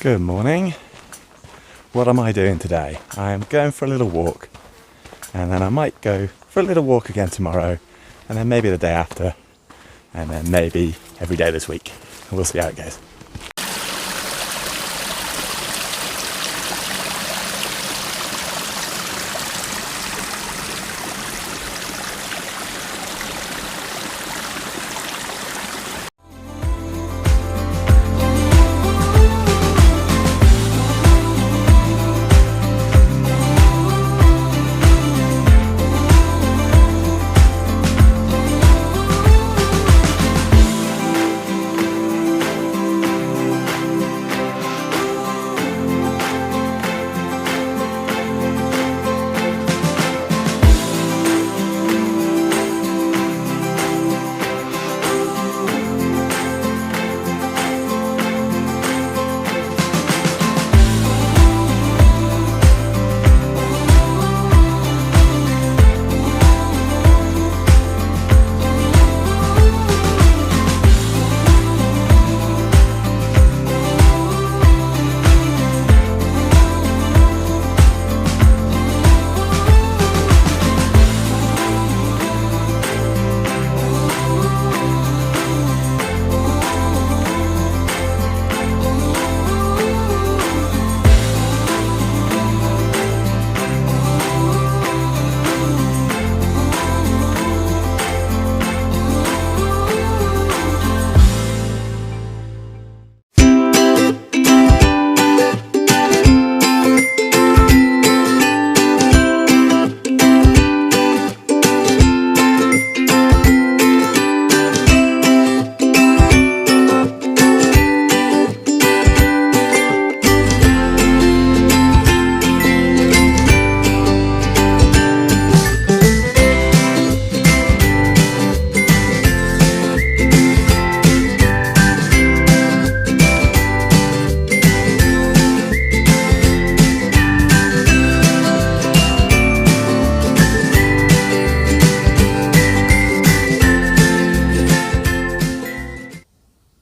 Good morning. What am I doing today? I am going for a little walk, and then I might go for a little walk again tomorrow, and then maybe the day after, and then maybe every day this week. We'll see how it goes.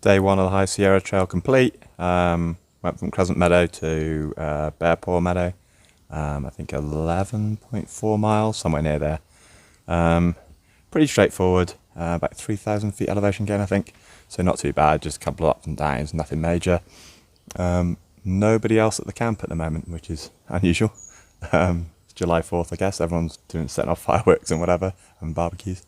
Day one of the High Sierra Trail complete. Went from Crescent Meadow to Bearpaw Meadow. I think 11.4 miles, somewhere near there. Pretty straightforward. About 3,000 feet elevation gain, I think. So not too bad, just a couple of ups and downs, nothing major. Nobody else at the camp at the moment, which is unusual. It's July 4th, I guess. Everyone's setting off fireworks and whatever, and barbecues.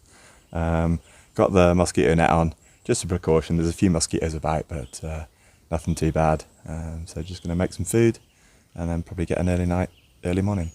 Got the mosquito net on. Just a precaution, there's a few mosquitoes about, but nothing too bad. So just going to make some food and then probably get an early night, early morning.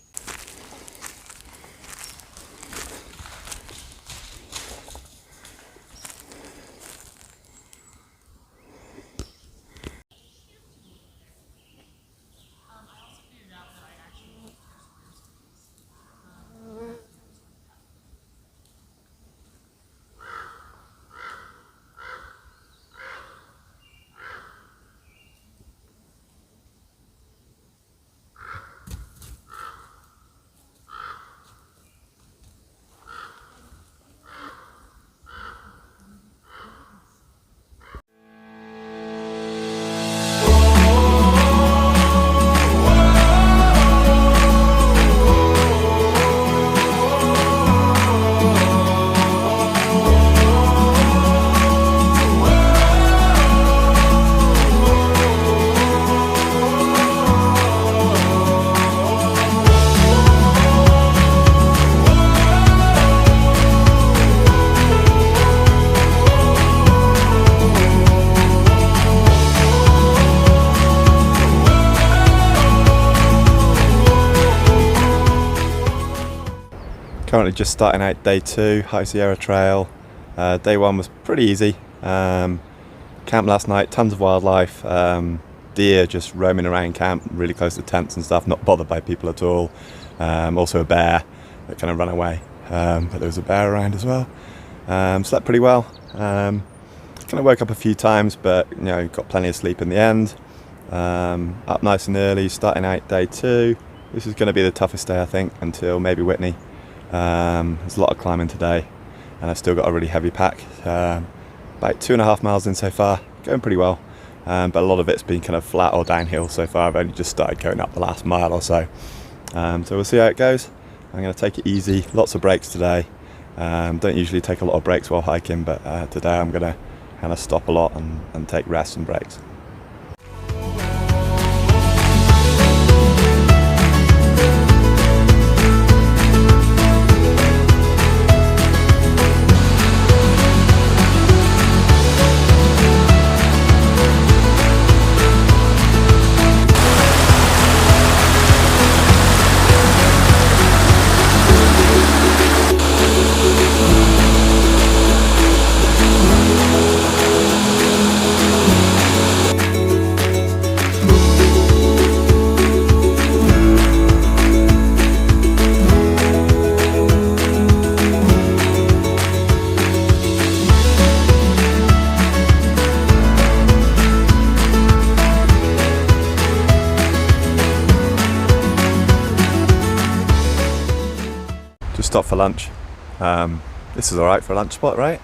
Currently just starting out day 2, High Sierra Trail. Day 1 was pretty easy. Camp last night, tons of wildlife. Deer just roaming around camp, really close to tents and stuff, not bothered by people at all. Also a bear that kind of ran away, but there was a bear around as well. Slept pretty well. Kind of woke up a few times, but got plenty of sleep in the end. Up nice and early, starting out day 2. This is going to be the toughest day, I think, until maybe Whitney. There's a lot of climbing today, and I've still got a really heavy pack. About 2.5 miles in so far, going pretty well. but a lot of it's been kind of flat or downhill so far. I've only just started going up the last mile or so. So we'll see how it goes. I'm going to take it easy, lots of breaks today. Don't usually take a lot of breaks while hiking, but today I'm going to kind of stop a lot and take rests and breaks. Just stopped for lunch. This is alright for a lunch spot, right?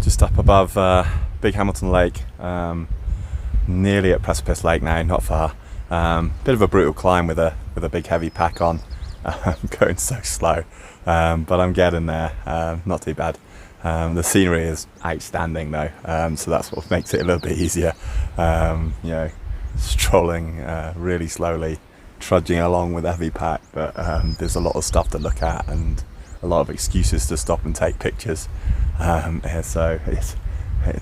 Just up above Big Hamilton Lake, nearly at Precipice Lake now, not far. Bit of a brutal climb with a big heavy pack on. I'm going so slow, but I'm getting there. Not too bad. The scenery is outstanding though, so that's what makes it a little bit easier. You know, strolling really slowly, trudging along with a heavy pack, but there's a lot of stuff to look at and a lot of excuses to stop and take pictures. So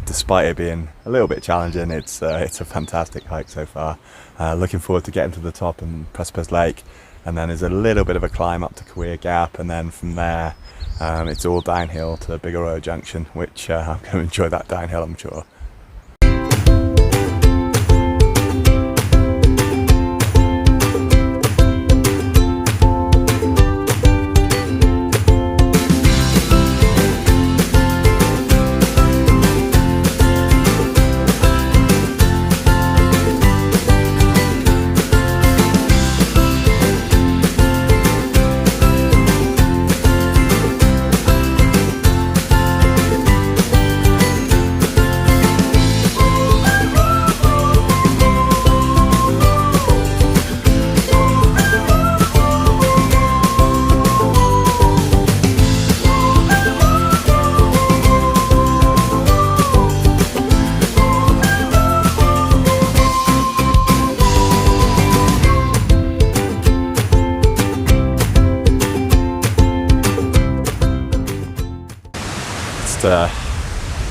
despite it being a little bit challenging, it's a fantastic hike so far. Looking forward to getting to the top and Precipice Lake, and then there's a little bit of a climb up to Sequoia Gap, and then from there it's all downhill to Big Arroyo Junction, which I'm going to enjoy that downhill, I'm sure.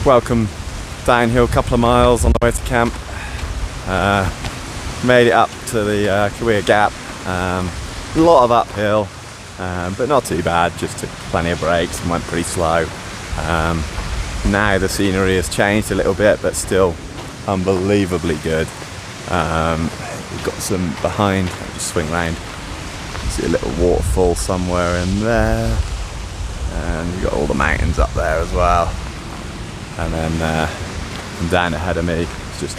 Welcome downhill, couple of miles on the way to camp. Made it up to the Sequoia Gap. A lot of uphill, but not too bad. Just took plenty of breaks and went pretty slow. Now the scenery has changed a little bit, but still unbelievably good. We've got some behind. I'll just swing round. See a little waterfall somewhere in there, and you've got all the mountains up there as well. And then from down ahead of me, it's just,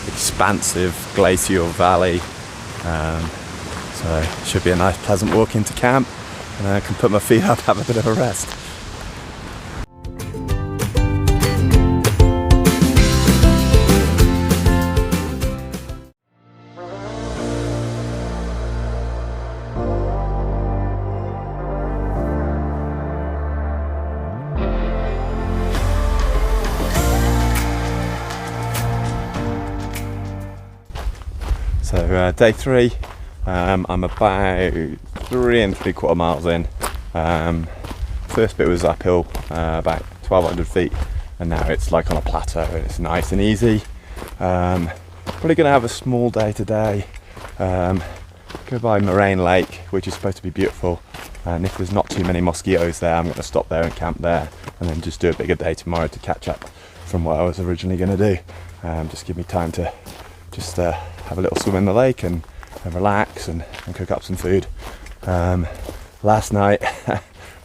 expansive glacial valley. So it should be a nice pleasant walk into camp, and I can put my feet up, have a bit of a rest. So day 3, I'm about 3 3/4 miles in. First bit was uphill, about 1,200 feet, and now it's like on a plateau and it's nice and easy. Probably going to have a small day today. Go by Moraine Lake, which is supposed to be beautiful, and if there's not too many mosquitoes there, I'm going to stop there and camp there, and then just do a bigger day tomorrow to catch up from what I was originally going to do. Just give me time to just have a little swim in the lake and relax and cook up some food. Last night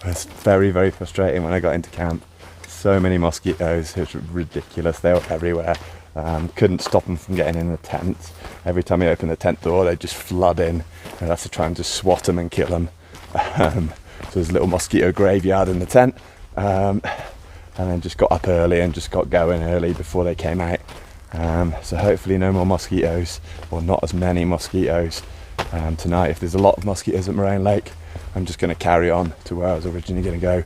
was very, very frustrating when I got into camp. So many mosquitoes, it was ridiculous, they were everywhere. Couldn't stop them from getting in the tent. Every time you open the tent door, they'd just flood in, and I had to try and just swat them and kill them. So there's a little mosquito graveyard in the tent, and then just got up early and just got going early before they came out. So hopefully no more mosquitoes, or not as many mosquitoes tonight. If there's a lot of mosquitoes at Moraine Lake, I'm just going to carry on to where I was originally going to go,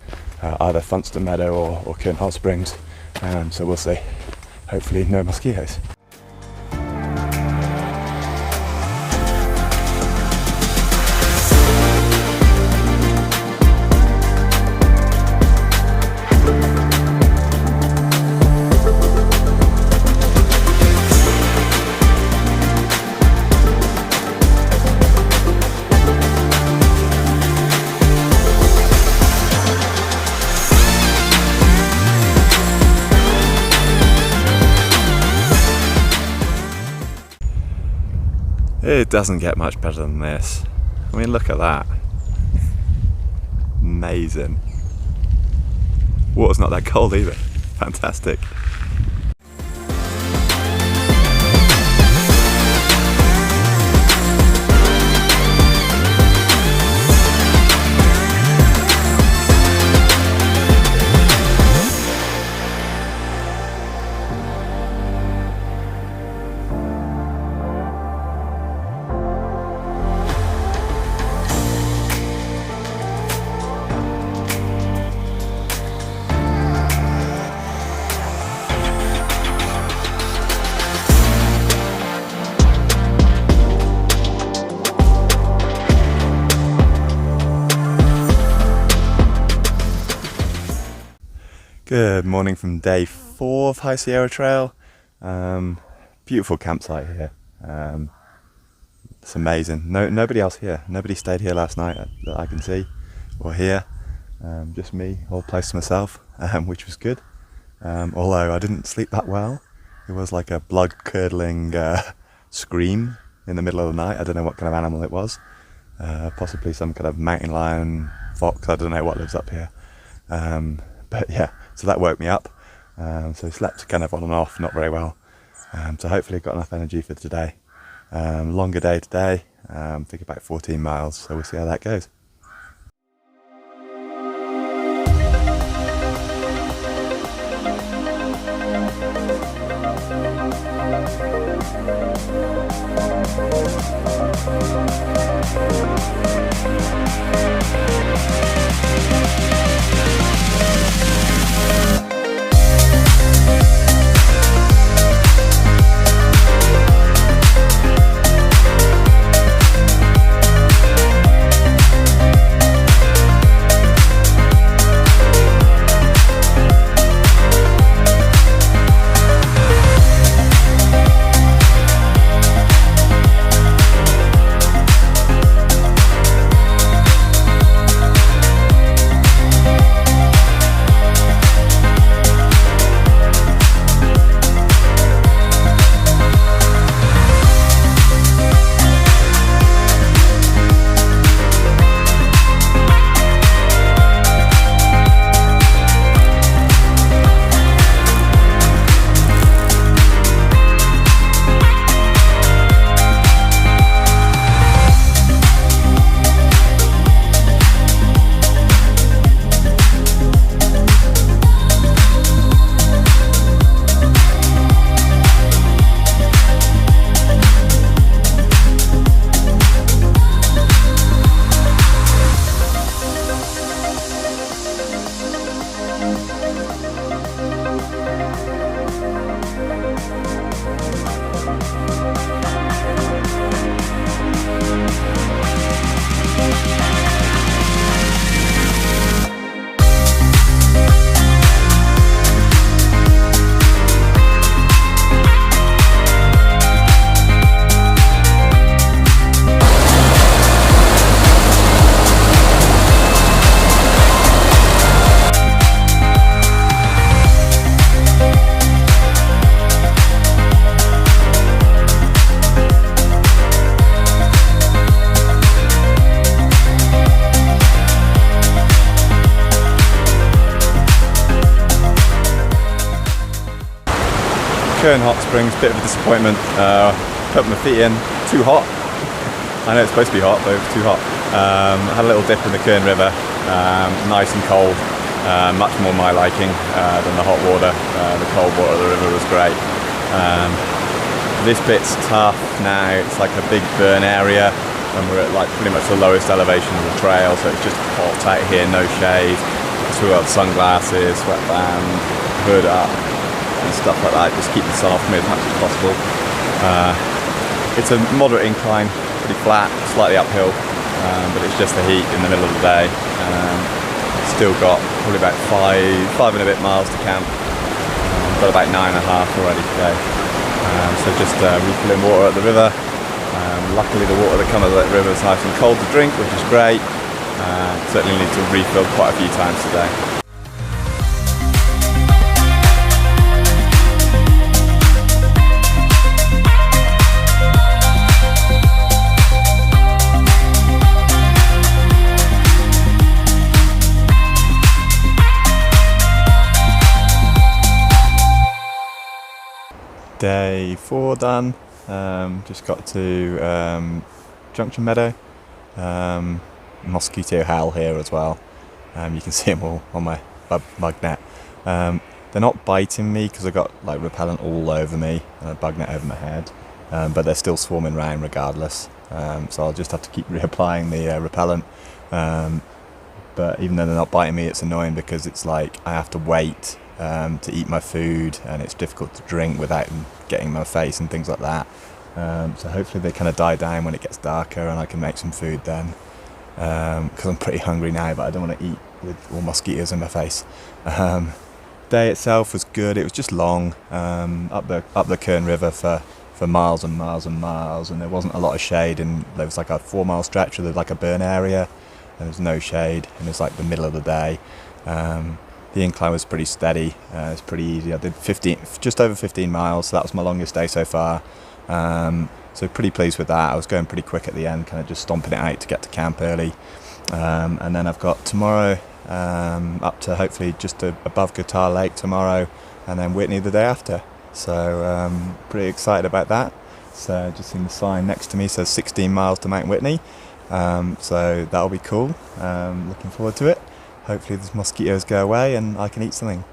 either Funston Meadow or Kernhall Springs. So we'll see. Hopefully no mosquitoes. It doesn't get much better than this. I mean, look at that. Amazing. Water's not that cold either. Fantastic. Good morning from day 4 of High Sierra Trail. Beautiful campsite here. It's amazing. Nobody else here. Nobody stayed here last night that I can see or hear. Just me, all place to myself, which was good. Although I didn't sleep that well. It was like a blood-curdling scream in the middle of the night. I don't know what kind of animal it was. Possibly some kind of mountain lion, fox. I don't know what lives up here. But yeah, so that woke me up. So I slept kind of on and off, not very well. So hopefully I've got enough energy for today. Longer day today, I think about 14 miles, so we'll see how that goes. Kern Hot Springs, bit of a disappointment. Put my feet in, too hot. I know it's supposed to be hot, but it was too hot. I had a little dip in the Kern River, nice and cold, much more my liking than the hot water. The cold water of the river was great. This bit's tough now, it's like a big burn area, and we're at like pretty much the lowest elevation of the trail, so it's just hot out here, no shade. So we've got sunglasses, sweatband, hood up, and stuff like that, just keep the sun off me as much as possible. It's a moderate incline, pretty flat, slightly uphill, but it's just the heat in the middle of the day. Still got probably about five and a bit miles to camp. Got about 9.5 already today. So just refilling water at the river. Luckily the water that comes out of that river is nice and cold to drink, which is great. Certainly need to refill quite a few times today. Day 4 done. Just got to Junction Meadow. Mosquito howl here as well. You can see them all on my bug net. They're not biting me because I've got like repellent all over me and a bug net over my head, but they're still swarming around regardless. So I'll just have to keep reapplying the repellent. But even though they're not biting me, it's annoying because it's like I have to wait to eat my food, and it's difficult to drink without them getting in my face and things like that. So hopefully they kind of die down when it gets darker and I can make some food then, because I'm pretty hungry now, but I don't want to eat with all mosquitoes in my face. Day itself was good. It was just long, up the Kern River for miles and miles and miles, and there wasn't a lot of shade, and there was like a 4-mile stretch with like a burn area and there was no shade, and it's like the middle of the day. The incline was pretty steady. It's pretty easy. I did just over 15 miles, so that was my longest day so far. So pretty pleased with that. I was going pretty quick at the end, kind of just stomping it out to get to camp early. And then I've got tomorrow up to hopefully just above Guitar Lake tomorrow, and then Whitney the day after. So pretty excited about that. So just seen the sign next to me says 16 miles to Mount Whitney. So that'll be cool. Looking forward to it. Hopefully the mosquitoes go away and I can eat something.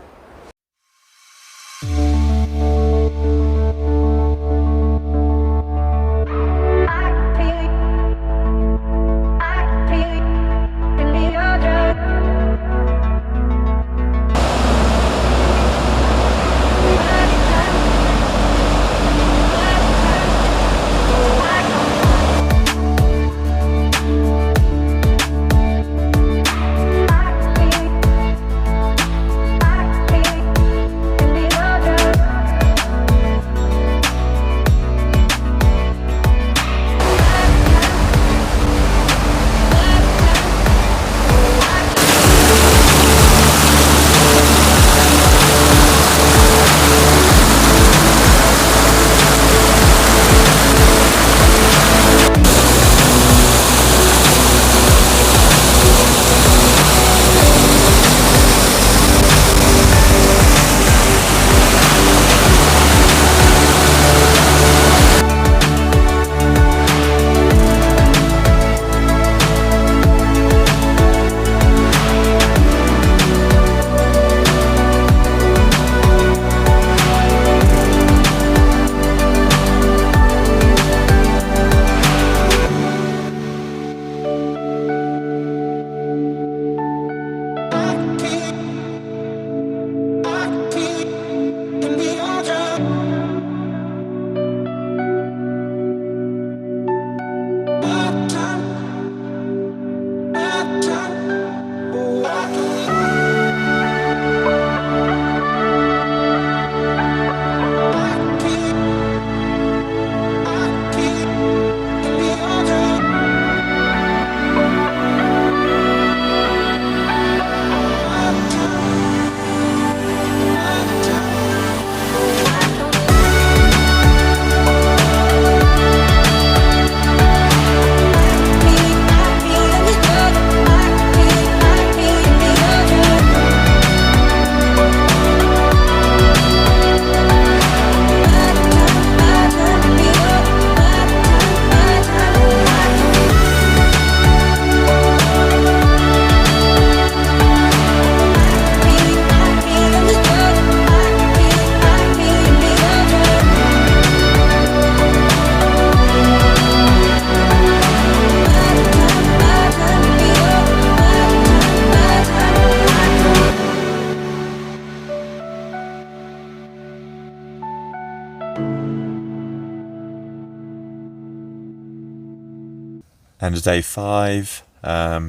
End of day 5,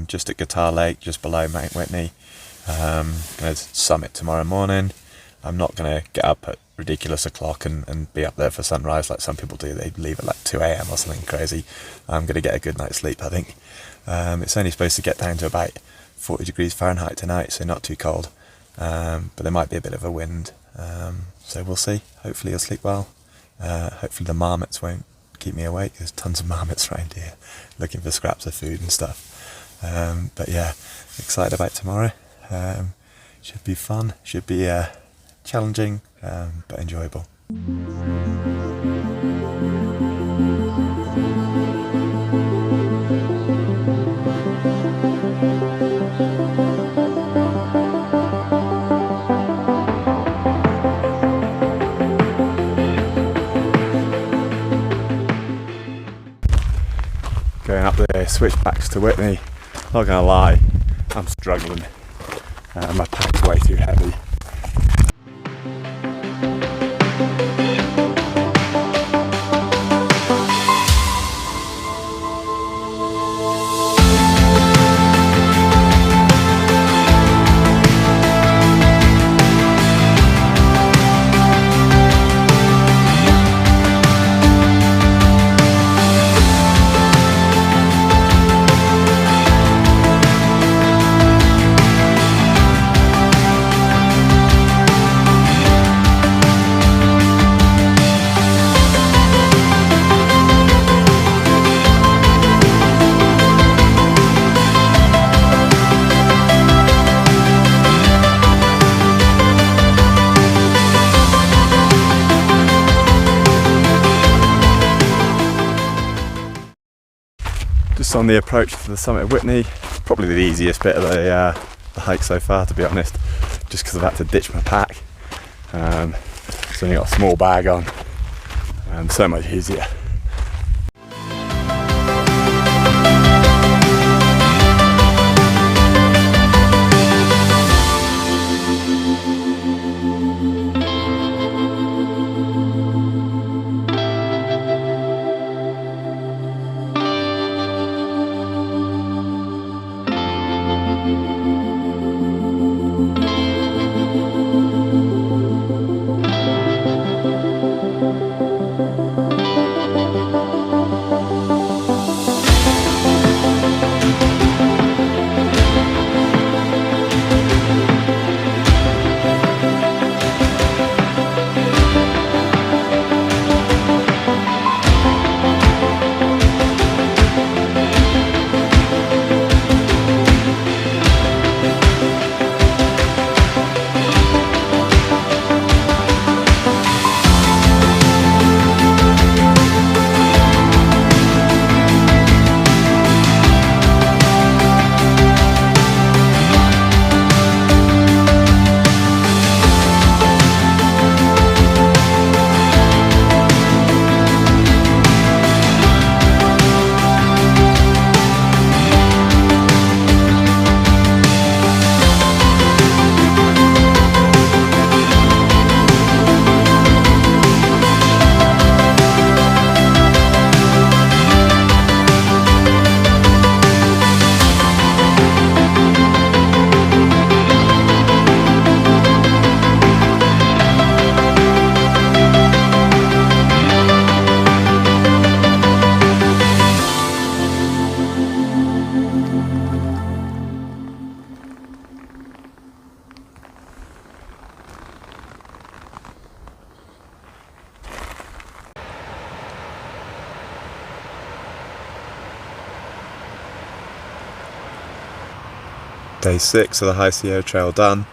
just at Guitar Lake, just below Mount Whitney. Going to summit tomorrow morning. I'm not going to get up at ridiculous o'clock and be up there for sunrise like some people do. They leave at like 2 a.m. or something crazy. I'm going to get a good night's sleep, I think. It's only supposed to get down to about 40 degrees Fahrenheit tonight, so not too cold. But there might be a bit of a wind, so we'll see. Hopefully I'll sleep well. Hopefully the marmots won't keep me awake. There's tons of marmots around here looking for scraps of food and stuff. But yeah, excited about tomorrow. Should be fun, should be challenging, but enjoyable. Going up the switchbacks to Whitney, not gonna lie, I'm struggling. My pack's way too heavy. Just on the approach to the summit of Whitney, probably the easiest bit of the hike so far, to be honest, just because I've had to ditch my pack. It's only got a small bag on, so much easier. Day 6 of the High Sierra Trail done.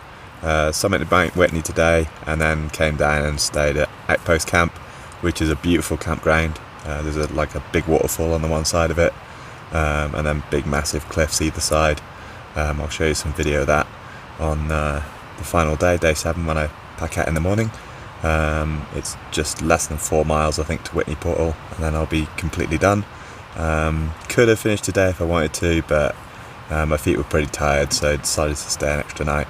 Summited Mount Whitney today, and then came down and stayed at Outpost camp, which is a beautiful campground. There's like a big waterfall on the one side of it, and then big massive cliffs either side. I'll show you some video of that on the final day, day 7, when I pack out in the morning. It's just less than 4 miles, I think, to Whitney Portal, and then I'll be completely done. Could have finished today if I wanted to, but my feet were pretty tired, so I decided to stay an extra night.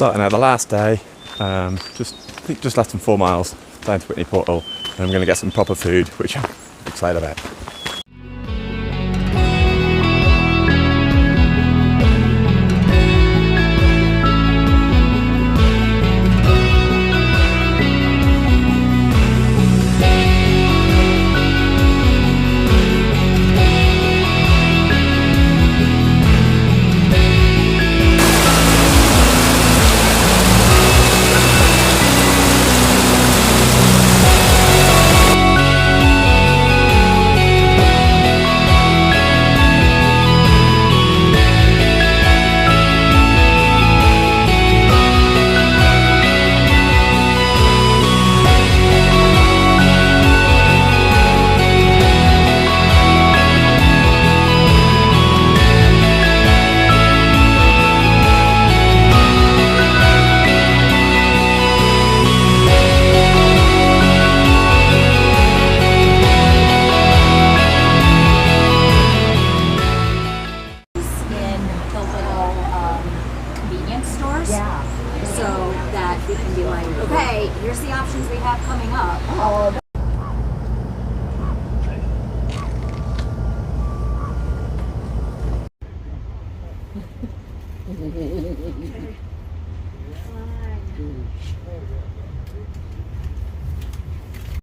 Starting out the last day, I think just less than 4 miles down to Whitney Portal, and I'm going to get some proper food, which I'm excited about.